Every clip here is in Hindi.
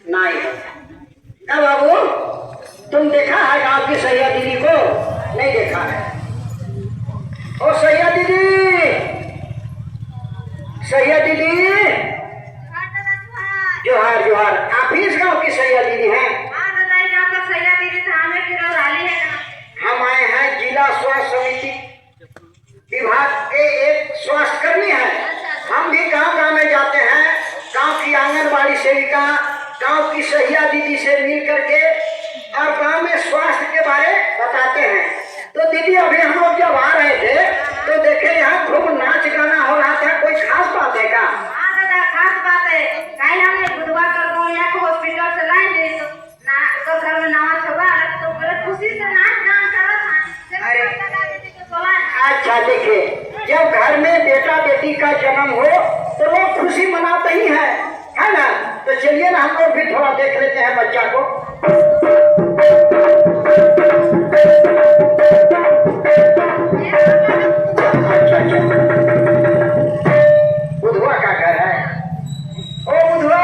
नहीं। क्या बाबू, तुम देखा है गांव की सैया दीदी को? नहीं देखा है। ओ सैया दीदी, सैया दीदी, जोहार जोहार। आप ही इस गांव की सैया दीदी हैं? हम आए हैं जिला स्वास्थ्य समिति विभाग के एक स्वास्थ्य कर्मी हैं। हम भी गांव गांव में जाते हैं, गांव की आंगनबाड़ी सेविका, गांव की सैया दीदी से मिल करके और गांव में स्वास्थ्य के बारे बताते हैं। तो दीदी अभी हम लोग जब आ रहे थे तो देखे यहाँ खूब नाच गाना हो रहा था। कोई खास बात है क्या? खास बात है। कल हमने बुधवार को यहाँ को हॉस्पिटल से लाए थे तो घर में नवा छुआ तो बड़े खुशी से नाच गान कर रहा था। अरे अच्छा, देखिए जब घर में बेटा बेटी का जन्म हो तो लोग खुशी मनाते ही हैं, है ना? तो चलिए ना हम लोग भी थोड़ा देख लेते हैं बच्चा को। अच्छा अच्छा, बुधवा का घर है। ओ बुधवा,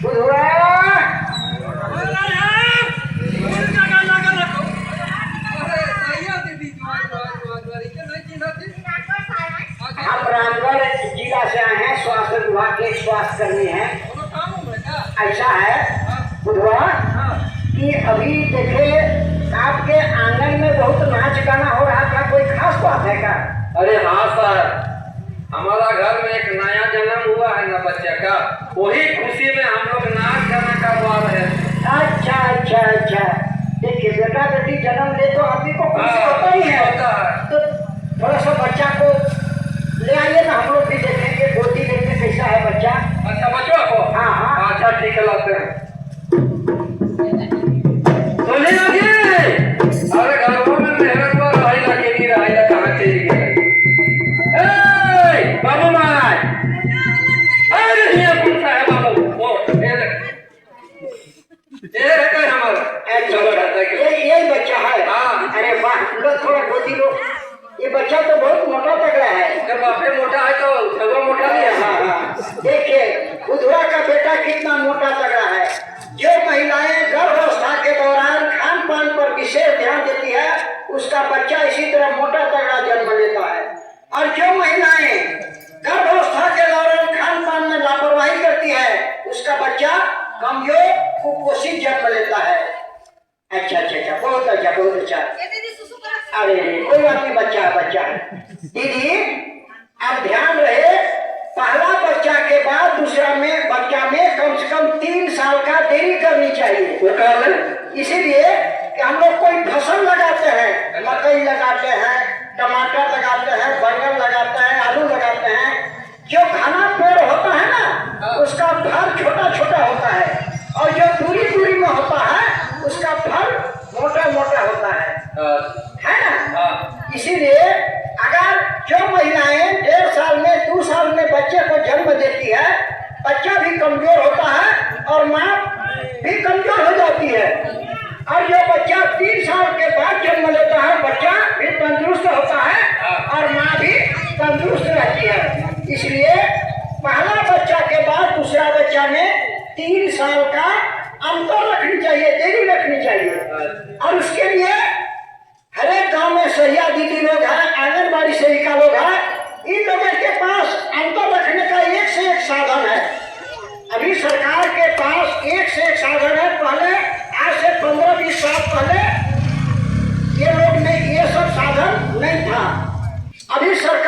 बुधवा, हम रामगढ़ जिला से आए हैं, स्वास्थ्य विभाग के स्वास्थ्य कर्मी हैं। ऐसा है बुधवा कि अभी देखे आपके आंगन में बहुत नाच गाना हो रहा था। कोई खास बात है क्या? अरे हाँ सर, हमारा घर में एक नया जन्म हुआ है ना बच्चे का, वही खुशी में हम लोग नाच गाना करवा रहे हैं। अच्छा अच्छा अच्छा, देखिए बेटा बेटी जन्म ले तो आदमी को खुशी होता ही है। तो थोड़ा सा बच्चा को ले आइए ना, हम लोग भी देखेंगे, गोदी देखते कैसा है बच्चा। अच्छा बच्चों को? हाँ हाँ, अच्छा ठीक है, लाते हैं। तो नहीं लगे, अरे घरों में मेहनत पर रही लगे नहीं रही लगा कहाँ चली गई? ए बाबू माय, अरे ये कौन सा है बाबू? वो ये है हमारा। चलो यही बच्चा है। हाँ। अरे वाह, लो थोड़ा गोदी लो। ये बच्चा तो बहुत मोटा तगड़ा है। जब बापे मोटा है तो छवा मोटा भी है। हाँ हाँ, देखिए बुधवा का बेटा कितना मोटा तगड़ा है। जो महिलाएं गर्भावस्था के दौरान खान पान पर विशेष ध्यान देती है उसका बच्चा इसी तरह मोटा तगड़ा जन्म लेता है। और जो महिलाएं गर्भावस्था के दौरान खान पान में लापरवाही करती है उसका बच्चा कमजोर कुपोषित जन्म लेता है। अच्छा अच्छा अच्छा, बहुत अच्छा बहुत अच्छा। अरे कोई बात नहीं, बच्चा है बच्चा है। दीदी आप ध्यान रहे, पहला बच्चा के बाद दूसरा में बच्चा में कम से कम 3 साल का देरी करनी चाहिए। वो कारण इसीलिए कि हम लोग कोई फसल लगाते हैं, मकई लगाते हैं, टमाटर लगाते हैं, बैंगन लगाते हैं, आलू लगाते हैं। जो घना पेड़ होता है ना उसका फल छोटा छोटा होता है और जो दूरी दूरी में होता है उसका फल मोटा मोटा होता है ना? इसीलिए अगर जो महिलाएं 1.5 साल में 2 साल में बच्चे को जन्म देती है, बच्चा भी कमजोर होता है और माँ भी कमजोर हो जाती है। और जो बच्चा 3 साल के बाद जन्म लेता है बच्चा भी तंदुरुस्त होता है और माँ भी तंदुरुस्त रहती है। इसलिए पहला बच्चा के बाद दूसरा बच्चा में 3 साल का अंतर रखनी चाहिए, देरी रखनी चाहिए। और उसके लिए हर एक गांव में सैया दीदी लोग हैं, आंगनबाड़ी सेविका लोग हैं। इन लोगों के पास अंतर रखने का एक से एक साधन है। अभी सरकार के पास एक से एक साधन है। पहले आज से 15-20 साल पहले ये लोग में ये सब साधन नहीं था। अभी सरकार